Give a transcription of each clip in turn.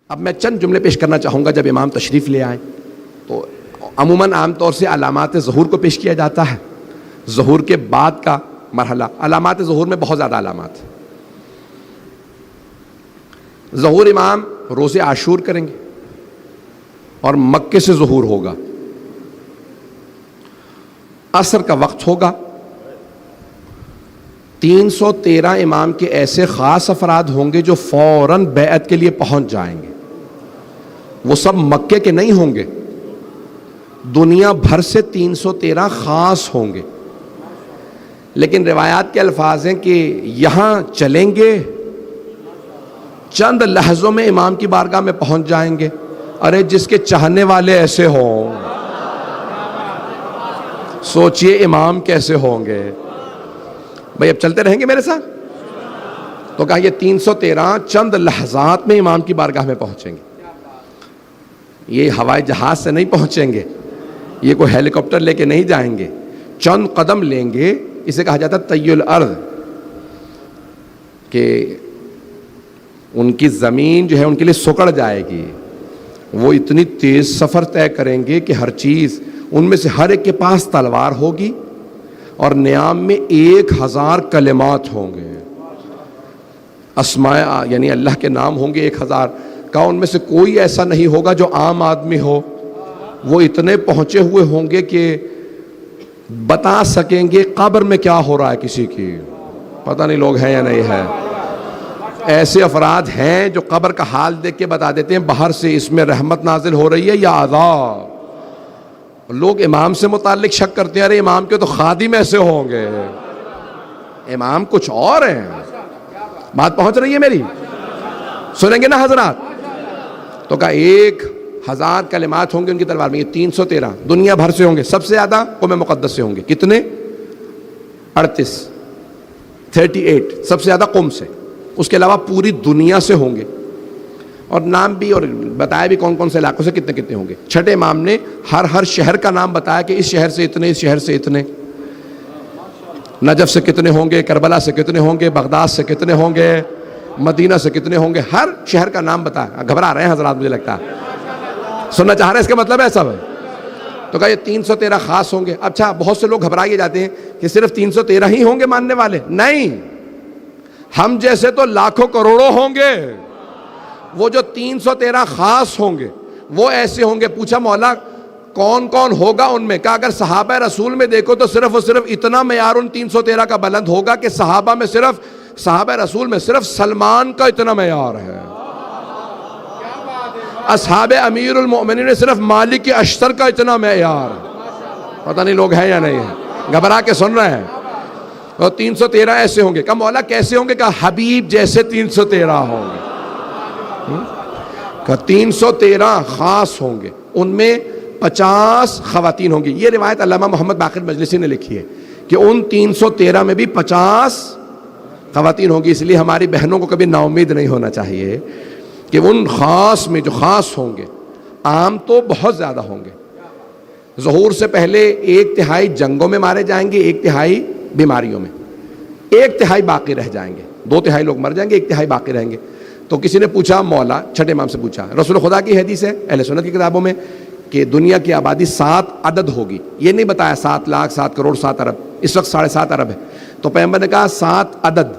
اب میں چند جملے پیش کرنا چاہوں گا جب امام تشریف لے آئیں تو عموماً عام طور سے علامات ظہور کو پیش کیا جاتا ہے. ظہور کے بعد کا مرحلہ، علامات ظہور میں بہت زیادہ علامات. ظہور امام روز عاشور کریں گے اور مکے سے ظہور ہوگا. عصر کا وقت ہوگا. 313 امام کے ایسے خاص افراد ہوں گے جو فوراً بیعت کے لیے پہنچ جائیں گے. وہ سب مکے کے نہیں ہوں گے، دنیا بھر سے 313 خاص ہوں گے. لیکن روایات کے الفاظ ہیں کہ یہاں چلیں گے، چند لحظوں میں امام کی بارگاہ میں پہنچ جائیں گے. ارے جس کے چاہنے والے ایسے ہوں، سوچئے امام کیسے ہوں گے. بھئی اب چلتے رہیں گے میرے ساتھ؟ تو کہا یہ 313 چند لحظات میں امام کی بارگاہ میں پہنچیں گے. یہ ہوائی جہاز سے نہیں پہنچیں گے، یہ کوئی ہیلی کاپٹر لے کے نہیں جائیں گے، چند قدم لیں گے. اسے کہا جاتا ہے طی الارض، کہ ان کی زمین جو ہے ان کے لیے سکڑ جائے گی. وہ اتنی تیز سفر طے کریں گے کہ ہر چیز ان میں سے ہر ایک کے پاس تلوار ہوگی اور نیام میں 1000 کلمات ہوں گے. اسماء یعنی اللہ کے نام ہوں گے 1000 کا. ان میں سے کوئی ایسا نہیں ہوگا جو عام آدمی ہو. وہ اتنے پہنچے ہوئے ہوں گے کہ بتا سکیں گے قبر میں کیا ہو رہا ہے. کسی کی پتہ نہیں لوگ ہیں یا نہیں ہے. ایسے افراد ہیں جو قبر کا حال دیکھ کے بتا دیتے ہیں باہر سے اس میں رحمت نازل ہو رہی ہے یا عذاب. لوگ امام سے متعلق شک کرتے ہیں، ارے امام کے تو خادم ایسے ہوں گے، امام کچھ اور ہیں. بات پہنچ رہی ہے میری؟ سنیں گے نا حضرات؟ تو کہا 1000 کلمات ہوں گے ان کی تلوار میں. یہ 313 دنیا بھر سے ہوں گے. سب سے زیادہ قوم مقدس سے ہوں گے. کتنے؟ 38 سب سے زیادہ قوم سے. اس کے علاوہ پوری دنیا سے ہوں گے. اور نام بھی اور بتایا بھی کون کون سے علاقوں سے کتنے کتنے ہوں گے. چھٹے امام نے ہر شہر کا نام بتایا کہ اس شہر سے اتنے، اس شہر سے اتنے. نجف سے کتنے ہوں گے، کربلا سے کتنے ہوں گے، بغداد سے کتنے ہوں گے، مدینہ سے کتنے ہوں گے. ہر شہر کا نام بتایا. گھبرا رہے ہیں حضرات مجھے لگتا ہے، سننا چاہ رہے ہیں. اس کا مطلب ہے سب. تو کہا یہ 313 خاص ہوں گے. اچھا بہت سے لوگ گھبرائے جاتے ہیں کہ صرف 313 ہی ہوں گے ماننے والے. نہیں، ہم جیسے تو لاکھوں کروڑوں ہوں گے. وہ جو 313 خاص ہوں گے وہ ایسے ہوں گے. پوچھا مولا کون کون ہوگا ان میں؟ کہا اگر صحابہ رسول میں دیکھو تو صرف اور صرف اتنا معیار ان 313 کا بلند ہوگا کہ صحابہ میں صرف، صحابہ رسول میں صرف سلمان کا اتنا معیار ہے. اصحاب امیر المؤمنین نے صرف مالک اشتر کا اتنا معیار. پتہ نہیں لوگ ہیں یا نہیں ہیں، گھبرا کے سن رہے ہیں. اور 313 ایسے ہوں گے. کہا مولا کیسے ہوں گے؟ کہا حبیب جیسے 313 ہوں گے. کہا 313 خاص ہوں گے. ان میں 50 خواتین ہوں گی. یہ روایت علامہ محمد باقر مجلسی نے لکھی ہے کہ ان 313 میں بھی 50 خواتین ہوں گی. اس لیے ہماری بہنوں کو کبھی نا امید نہیں ہونا چاہیے کہ ان خاص میں جو خاص ہوں گے، عام تو بہت زیادہ ہوں گے. ظہور سے پہلے 1/3 جنگوں میں مارے جائیں گے، 1/3 بیماریوں میں، 1/3 باقی رہ جائیں گے. 2/3 لوگ مر جائیں گے، 1/3 باقی رہیں گے. تو کسی نے پوچھا مولا، چھٹے امام سے پوچھا، رسول خدا کی حدیث ہے اہل سنت کی کتابوں میں کہ دنیا کی آبادی 7 عدد ہوگی. یہ نہیں بتایا 7 لاکھ 7 کروڑ 7 ارب. اس وقت 7.5 ارب ہے. تو پیغمبر نے کہا 7 عدد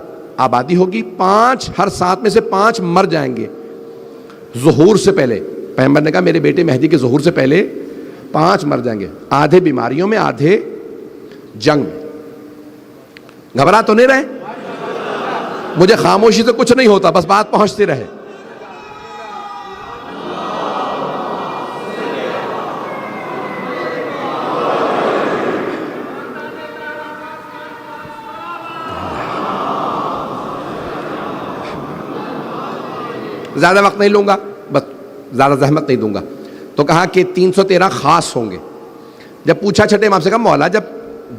آبادی ہوگی. 5 ہر 7 میں سے 5 مر جائیں گے ظہور سے پہلے. پیغمبر نے کہا میرے بیٹے مہدی کے ظہور سے پہلے 5 مر جائیں گے. آدھے بیماریوں میں، آدھے جنگ میں. گھبرا تو نہیں رہے؟ مجھے خاموشی سے کچھ نہیں ہوتا، بس بات پہنچتی رہے. زیادہ وقت نہیں لوں گا، بس زیادہ زحمت نہیں دوں گا. تو کہا کہ 313 خاص ہوں گے. جب پوچھا چھٹے امام سے، کہا مولا جب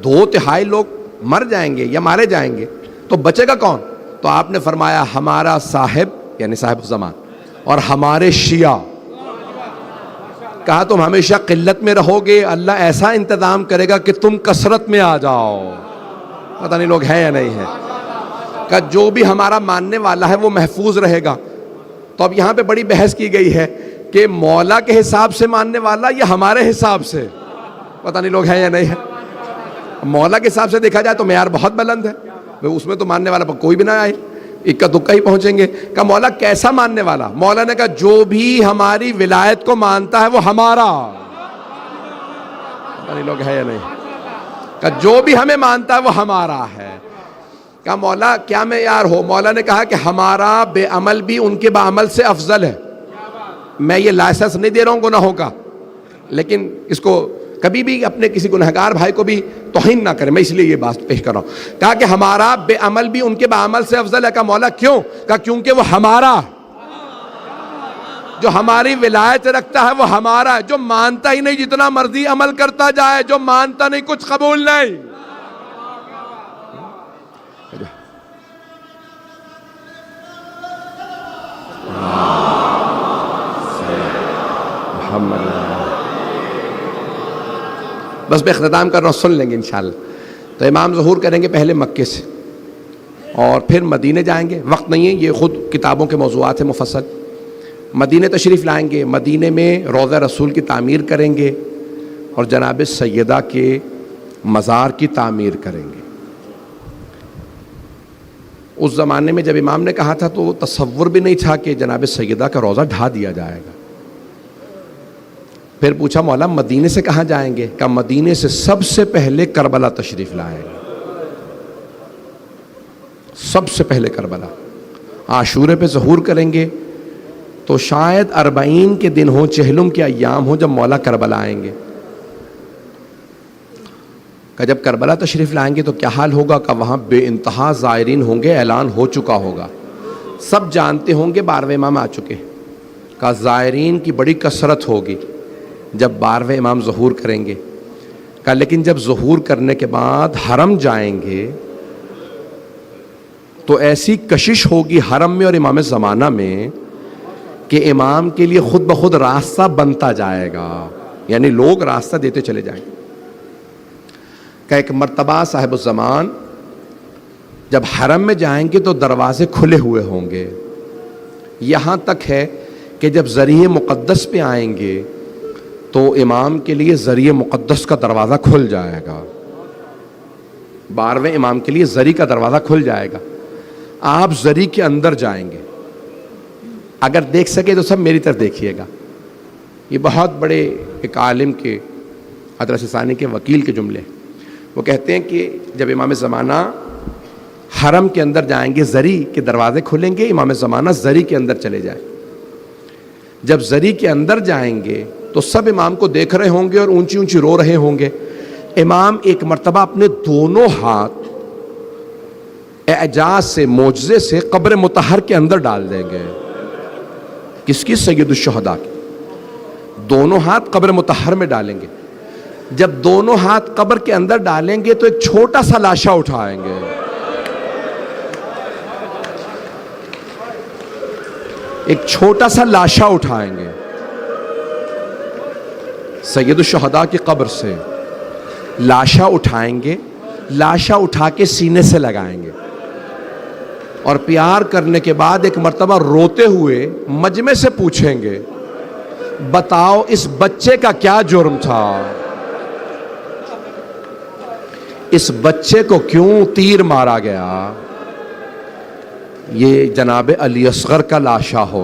2/3 لوگ مر جائیں گے یا مارے جائیں گے تو بچے گا کون؟ تو آپ نے فرمایا ہمارا صاحب یعنی صاحب زمان اور ہمارے شیعہ. کہا تم ہمیشہ قلت میں رہو گے، اللہ ایسا انتظام کرے گا کہ تم کثرت میں آ جاؤ. پتہ نہیں لوگ ہیں یا نہیں ہیں. کہا جو بھی ہمارا ماننے والا ہے وہ محفوظ رہے گا. تو اب یہاں پہ بڑی بحث کی گئی ہے کہ مولا کے حساب سے ماننے والا یا ہمارے حساب سے، پتہ نہیں لوگ ہیں یا نہیں ہے۔ مولا کے حساب سے دیکھا جائے تو معیار بہت بلند ہے، اس میں تو ماننے والا کوئی بھی نہ آئے، اکا دکا ہی پہنچیں گے۔ کہا مولا کیسا ماننے والا؟ مولا نے کہا جو بھی ہماری ولایت کو مانتا ہے وہ ہمارا، پتہ نہیں لوگ ہیں یا نہیں، کہا جو بھی ہمیں مانتا ہے وہ ہمارا ہے۔ کہا مولا کیا معیار ہو؟ مولا نے کہا کہ ہمارا بے عمل بھی ان کے بعمل سے افضل ہے۔ میں یہ لائسنس نہیں دے رہا ہوں گناہوں کا، لیکن اس کو کبھی بھی اپنے کسی گنہگار بھائی کو بھی توہین نہ کرے، میں اس لیے یہ بات پیش کر رہا ہوں۔ کہا کہ ہمارا بے عمل بھی ان کے بعمل سے افضل ہے۔ کہا مولا کیوں؟ کہا کیونکہ وہ ہمارا، جو ہماری ولایت رکھتا ہے وہ ہمارا ہے، جو مانتا ہی نہیں جتنا مرضی عمل کرتا جائے، جو مانتا نہیں کچھ قبول نہیں۔ بس میں اختتام کر رہا ہوں، سن لیں گے انشاءاللہ۔ تو امام ظہور کریں گے پہلے مکے سے اور پھر مدینہ جائیں گے، وقت نہیں ہے، یہ خود کتابوں کے موضوعات ہیں مفصل۔ مدینہ تشریف لائیں گے، مدینہ میں روضہ رسول کی تعمیر کریں گے اور جناب سیدہ کے مزار کی تعمیر کریں گے۔ اس زمانے میں جب امام نے کہا تھا تو تصور بھی نہیں تھا کہ جناب سیدہ کا روضہ ڈھا دیا جائے گا۔ پھر پوچھا مولا مدینے سے کہاں جائیں گے؟ کہ مدینے سے سب سے پہلے کربلا تشریف لائیں گے، سب سے پہلے کربلا۔ عاشورے پہ ظہور کریں گے تو شاید 40 کے دن ہوں، چہلم کے ایام ہوں جب مولا کربلا آئیں گے۔ کہ جب کربلا تشریف لائیں گے تو کیا حال ہوگا؟ کہ وہاں بے انتہا زائرین ہوں گے، اعلان ہو چکا ہوگا، سب جانتے ہوں گے 12ویں امام آ چکے۔ کہ زائرین کی بڑی کثرت ہوگی جب 12ویں امام ظہور کریں گے۔ کہ لیکن جب ظہور کرنے کے بعد حرم جائیں گے تو ایسی کشش ہوگی حرم میں اور امام زمانہ میں کہ امام کے لیے خود بخود راستہ بنتا جائے گا، یعنی لوگ راستہ دیتے چلے جائیں گے۔ کہ ایک مرتبہ صاحب الزمان جب حرم میں جائیں گے تو دروازے کھلے ہوئے ہوں گے، یہاں تک ہے کہ جب ذریعہ مقدس پہ آئیں گے تو امام کے لیے ذریعہ مقدس کا دروازہ کھل جائے گا، 12ویں امام کے لیے ذری کا دروازہ کھل جائے گا، آپ ذری کے اندر جائیں گے۔ اگر دیکھ سکے تو سب میری طرف دیکھیے گا، یہ بہت بڑے ایک عالم کے حضرت ثانی کے وکیل کے جملے، وہ کہتے ہیں کہ جب امام زمانہ حرم کے اندر جائیں گے ذری کے دروازے کھلیں گے، امام زمانہ ذری کے اندر چلے جائیں۔ جب ذری کے اندر جائیں گے تو سب امام کو دیکھ رہے ہوں گے اور اونچی اونچی رو رہے ہوں گے۔ امام ایک مرتبہ اپنے دونوں ہاتھ اعجاز سے، معجزے سے قبر مطہر کے اندر ڈال دیں گے۔ کس کی؟ سید الشہداء کی۔ دونوں ہاتھ قبر مطہر میں ڈالیں گے۔ جب دونوں ہاتھ قبر کے اندر ڈالیں گے تو ایک چھوٹا سا لاشا اٹھائیں گے، ایک چھوٹا سا لاشا اٹھائیں گے سید الشہداء کی قبر سے، لاشا اٹھائیں گے، لاشا اٹھا کے سینے سے لگائیں گے اور پیار کرنے کے بعد ایک مرتبہ روتے ہوئے مجمع سے پوچھیں گے بتاؤ اس بچے کا کیا جرم تھا، اس بچے کو کیوں تیر مارا گیا؟ یہ جناب علی اصغر کا لاشا ہو۔